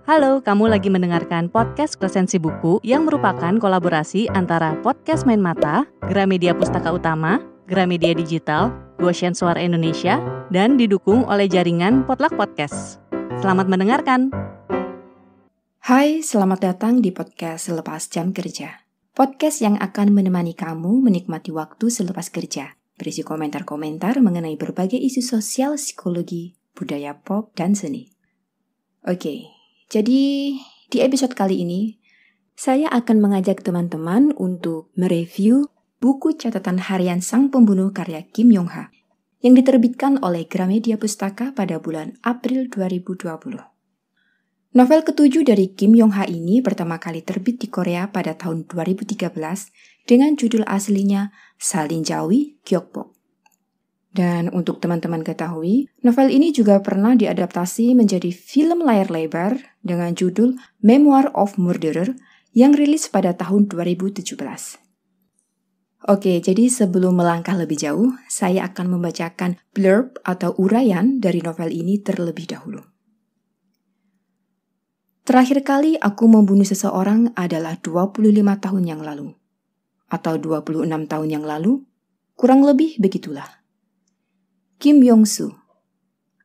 Halo, kamu lagi mendengarkan podcast Resensi Buku yang merupakan kolaborasi antara Podcast Main Mata, Gramedia Pustaka Utama, Gramedia Digital, Goshen Suara Indonesia, dan didukung oleh jaringan Potluck Podcast. Selamat mendengarkan. Hai, selamat datang di podcast Selepas Jam Kerja. Podcast yang akan menemani kamu menikmati waktu selepas kerja. Berisi komentar-komentar mengenai berbagai isu sosial, psikologi, budaya pop, dan seni. Oke, jadi di episode kali ini, saya akan mengajak teman-teman untuk mereview buku catatan harian Sang Pembunuh karya Kim Yong-ha yang diterbitkan oleh Gramedia Pustaka pada bulan April 2020. Novel ketujuh dari Kim Yong-ha ini pertama kali terbit di Korea pada tahun 2013 dengan judul aslinya Salinjawi Gyokbok. Dan untuk teman-teman ketahui, novel ini juga pernah diadaptasi menjadi film layar lebar dengan judul Memoir of Murderer yang rilis pada tahun 2017. Oke, jadi sebelum melangkah lebih jauh, saya akan membacakan blurb atau uraian dari novel ini terlebih dahulu. Terakhir kali aku membunuh seseorang adalah 25 tahun yang lalu. Atau 26 tahun yang lalu, kurang lebih begitulah. Kim Yong-soo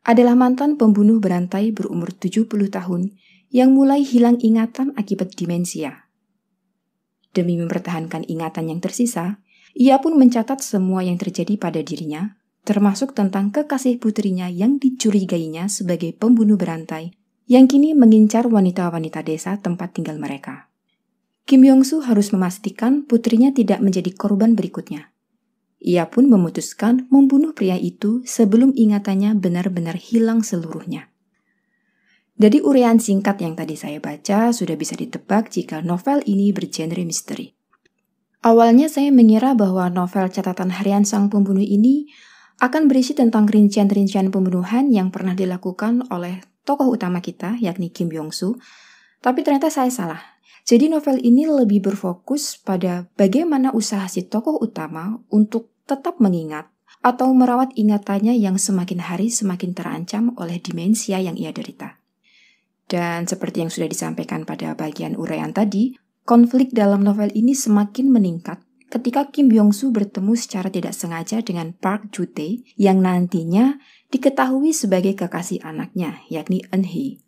adalah mantan pembunuh berantai berumur 70 tahun yang mulai hilang ingatan akibat demensia. Demi mempertahankan ingatan yang tersisa, ia pun mencatat semua yang terjadi pada dirinya, termasuk tentang kekasih putrinya yang dicurigainya sebagai pembunuh berantai yang kini mengincar wanita-wanita desa tempat tinggal mereka. Kim Yong-soo harus memastikan putrinya tidak menjadi korban berikutnya. Ia pun memutuskan membunuh pria itu sebelum ingatannya benar-benar hilang seluruhnya. Dari uraian singkat yang tadi saya baca, sudah bisa ditebak jika novel ini bergenre misteri. Awalnya saya mengira bahwa novel catatan harian Sang Pembunuh ini akan berisi tentang rincian-rincian pembunuhan yang pernah dilakukan oleh tokoh utama kita, yakni Kim Yong-soo, tapi ternyata saya salah. Jadi novel ini lebih berfokus pada bagaimana usaha si tokoh utama untuk tetap mengingat atau merawat ingatannya yang semakin hari semakin terancam oleh demensia yang ia derita. Dan seperti yang sudah disampaikan pada bagian uraian tadi, konflik dalam novel ini semakin meningkat ketika Kim Yong-soo bertemu secara tidak sengaja dengan Park Ju-tae yang nantinya diketahui sebagai kekasih anaknya, yakni Eun-hee.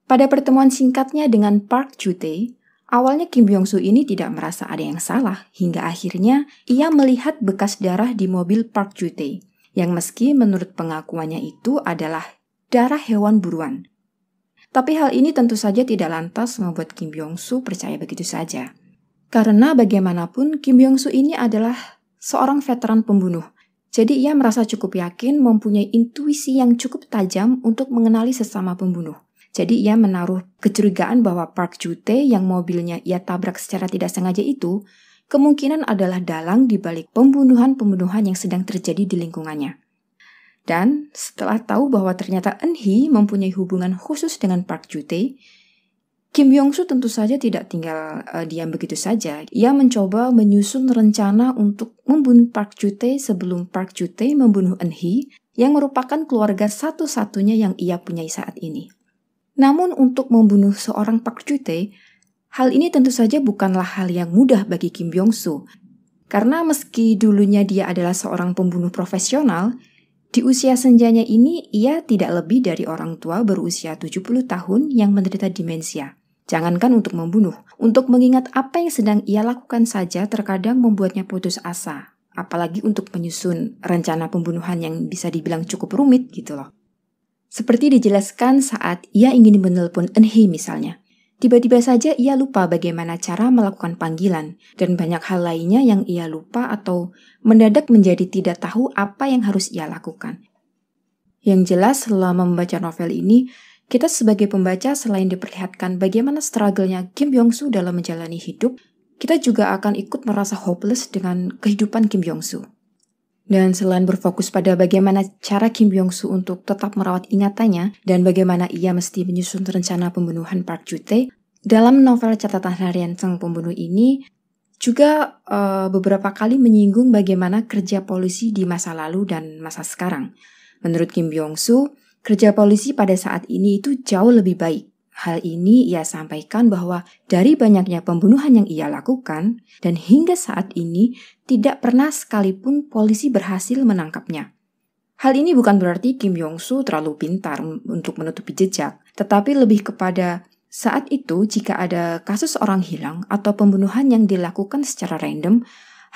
Pada pertemuan singkatnya dengan Park Ju-tae, awalnya Kim Yong-soo ini tidak merasa ada yang salah, hingga akhirnya ia melihat bekas darah di mobil Park Ju-tae, yang meski menurut pengakuannya itu adalah darah hewan buruan. Tapi hal ini tentu saja tidak lantas membuat Kim Yong-soo percaya begitu saja. Karena bagaimanapun Kim Yong-soo ini adalah seorang veteran pembunuh, jadi ia merasa cukup yakin mempunyai intuisi yang cukup tajam untuk mengenali sesama pembunuh. Jadi ia menaruh kecurigaan bahwa Park Ju-tae yang mobilnya ia tabrak secara tidak sengaja itu kemungkinan adalah dalang di balik pembunuhan-pembunuhan yang sedang terjadi di lingkungannya. Dan setelah tahu bahwa ternyata Eun-hee mempunyai hubungan khusus dengan Park Ju-tae, Kim Yong-soo tentu saja tidak tinggal diam begitu saja. Ia mencoba menyusun rencana untuk membunuh Park Ju-tae sebelum Park Ju-tae membunuh Eun-hee yang merupakan keluarga satu-satunya yang ia punyai saat ini. Namun untuk membunuh seorang Park Ju-tae, hal ini tentu saja bukanlah hal yang mudah bagi Kim Yong-soo. Karena meski dulunya dia adalah seorang pembunuh profesional, di usia senjanya ini ia tidak lebih dari orang tua berusia 70 tahun yang menderita demensia. Jangankan untuk membunuh, untuk mengingat apa yang sedang ia lakukan saja terkadang membuatnya putus asa. Apalagi untuk menyusun rencana pembunuhan yang bisa dibilang cukup rumit gitu loh. Seperti dijelaskan saat ia ingin menelpon Eun-hee misalnya. Tiba-tiba saja ia lupa bagaimana cara melakukan panggilan dan banyak hal lainnya yang ia lupa atau mendadak menjadi tidak tahu apa yang harus ia lakukan. Yang jelas selama membaca novel ini, kita sebagai pembaca selain diperlihatkan bagaimana struggle-nya Kim Yong-soo dalam menjalani hidup, kita juga akan ikut merasa hopeless dengan kehidupan Kim Yong-soo. Dan selain berfokus pada bagaimana cara Kim Yong-soo untuk tetap merawat ingatannya dan bagaimana ia mesti menyusun rencana pembunuhan Park Ju-tae, dalam novel catatan harian Sang Pembunuh ini juga beberapa kali menyinggung bagaimana kerja polisi di masa lalu dan masa sekarang. Menurut Kim Yong-soo, kerja polisi pada saat ini itu jauh lebih baik. Hal ini ia sampaikan bahwa dari banyaknya pembunuhan yang ia lakukan, dan hingga saat ini tidak pernah sekalipun polisi berhasil menangkapnya. Hal ini bukan berarti Kim Yong-soo terlalu pintar untuk menutupi jejak, tetapi lebih kepada saat itu jika ada kasus orang hilang atau pembunuhan yang dilakukan secara random,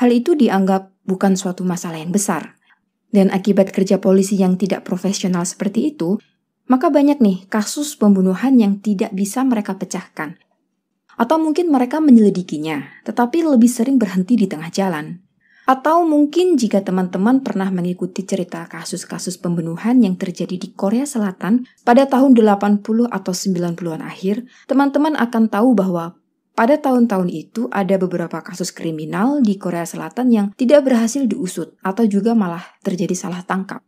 hal itu dianggap bukan suatu masalah yang besar. Dan akibat kerja polisi yang tidak profesional seperti itu, maka banyak nih kasus pembunuhan yang tidak bisa mereka pecahkan. Atau mungkin mereka menyelidikinya, tetapi lebih sering berhenti di tengah jalan. Atau mungkin jika teman-teman pernah mengikuti cerita kasus-kasus pembunuhan yang terjadi di Korea Selatan pada tahun 80 atau 90-an akhir, teman-teman akan tahu bahwa pada tahun-tahun itu ada beberapa kasus kriminal di Korea Selatan yang tidak berhasil diusut atau juga malah terjadi salah tangkap.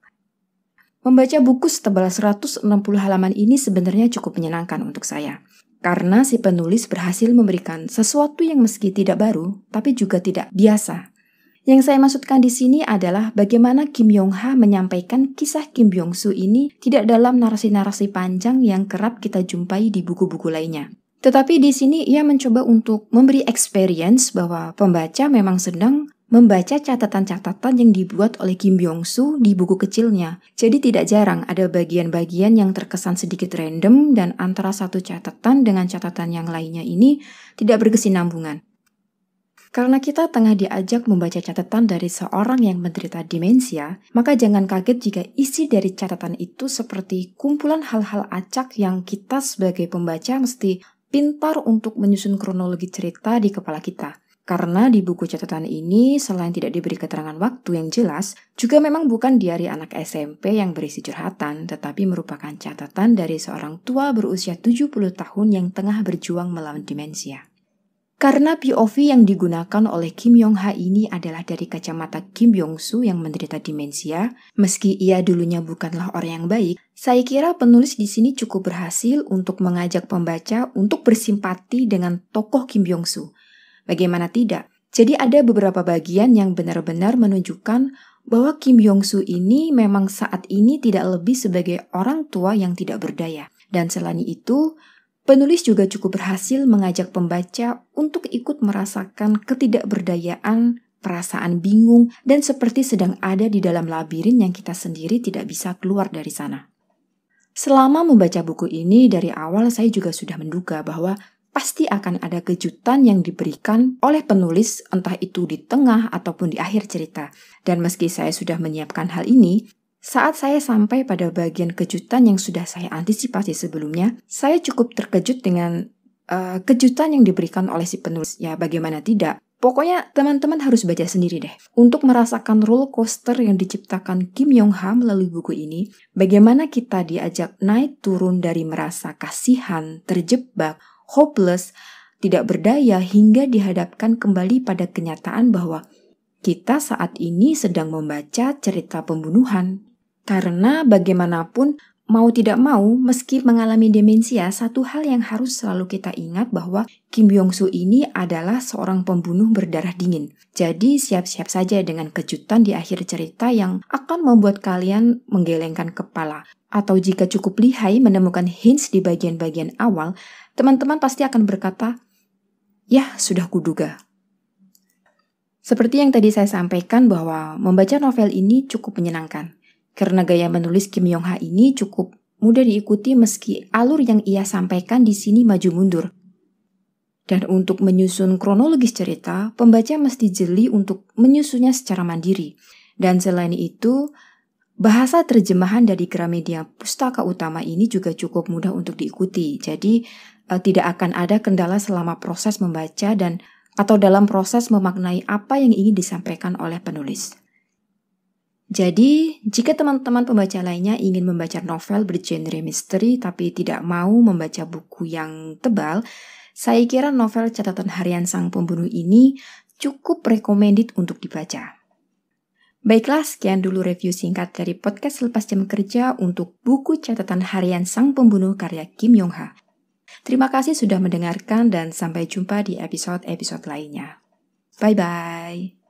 Membaca buku setebal 160 halaman ini sebenarnya cukup menyenangkan untuk saya. Karena si penulis berhasil memberikan sesuatu yang meski tidak baru, tapi juga tidak biasa. Yang saya maksudkan di sini adalah bagaimana Kim Yong-ha menyampaikan kisah Kim Byung-soo ini tidak dalam narasi-narasi panjang yang kerap kita jumpai di buku-buku lainnya. Tetapi di sini ia mencoba untuk memberi experience bahwa pembaca memang sedang membaca catatan-catatan yang dibuat oleh Kim Byung-soo di buku kecilnya. Jadi tidak jarang ada bagian-bagian yang terkesan sedikit random dan antara satu catatan dengan catatan yang lainnya ini tidak berkesinambungan. Karena kita tengah diajak membaca catatan dari seorang yang menderita demensia, maka jangan kaget jika isi dari catatan itu seperti kumpulan hal-hal acak yang kita sebagai pembaca mesti pintar untuk menyusun kronologi cerita di kepala kita. Karena di buku catatan ini, selain tidak diberi keterangan waktu yang jelas, juga memang bukan diari anak SMP yang berisi curhatan, tetapi merupakan catatan dari seorang tua berusia 70 tahun yang tengah berjuang melawan demensia. Karena POV yang digunakan oleh Kim Yong-ha ini adalah dari kacamata Kim Byung-soo yang menderita demensia, meski ia dulunya bukanlah orang yang baik, saya kira penulis di sini cukup berhasil untuk mengajak pembaca untuk bersimpati dengan tokoh Kim Byung-soo. Bagaimana tidak? Jadi ada beberapa bagian yang benar-benar menunjukkan bahwa Kim Byung-soo ini memang saat ini tidak lebih sebagai orang tua yang tidak berdaya. Dan selain itu, penulis juga cukup berhasil mengajak pembaca untuk ikut merasakan ketidakberdayaan, perasaan bingung, dan seperti sedang ada di dalam labirin yang kita sendiri tidak bisa keluar dari sana. Selama membaca buku ini, dari awal saya juga sudah menduga bahwa pasti akan ada kejutan yang diberikan oleh penulis, entah itu di tengah ataupun di akhir cerita. Dan meski saya sudah menyiapkan hal ini, saat saya sampai pada bagian kejutan yang sudah saya antisipasi sebelumnya, saya cukup terkejut dengan kejutan yang diberikan oleh si penulis. Ya, bagaimana tidak? Pokoknya teman-teman harus baca sendiri deh. Untuk merasakan roller coaster yang diciptakan Kim Yong-ha melalui buku ini, bagaimana kita diajak naik turun dari merasa kasihan, terjebak, hopeless, tidak berdaya hingga dihadapkan kembali pada kenyataan bahwa kita saat ini sedang membaca cerita pembunuhan. Karena bagaimanapun, mau tidak mau, meski mengalami demensia, satu hal yang harus selalu kita ingat bahwa Kim Byung-soo ini adalah seorang pembunuh berdarah dingin. Jadi siap-siap saja dengan kejutan di akhir cerita yang akan membuat kalian menggelengkan kepala. Atau jika cukup lihai menemukan hints di bagian-bagian awal, teman-teman pasti akan berkata, "Ya, sudah kuduga." Seperti yang tadi saya sampaikan bahwa membaca novel ini cukup menyenangkan. Karena gaya menulis Kim Yong-ha ini cukup mudah diikuti meski alur yang ia sampaikan di sini maju mundur. Dan untuk menyusun kronologis cerita, pembaca mesti jeli untuk menyusunnya secara mandiri. Dan selain itu, bahasa terjemahan dari Gramedia Pustaka Utama ini juga cukup mudah untuk diikuti. Jadi, tidak akan ada kendala selama proses membaca dan atau dalam proses memaknai apa yang ingin disampaikan oleh penulis. Jadi, jika teman-teman pembaca lainnya ingin membaca novel bergenre misteri tapi tidak mau membaca buku yang tebal, saya kira novel catatan harian sang pembunuh ini cukup recommended untuk dibaca. Baiklah, sekian dulu review singkat dari podcast Lepas Jam Kerja untuk buku catatan harian sang pembunuh karya Kim Yong-ha. Terima kasih sudah mendengarkan dan sampai jumpa di episode-episode lainnya. Bye-bye.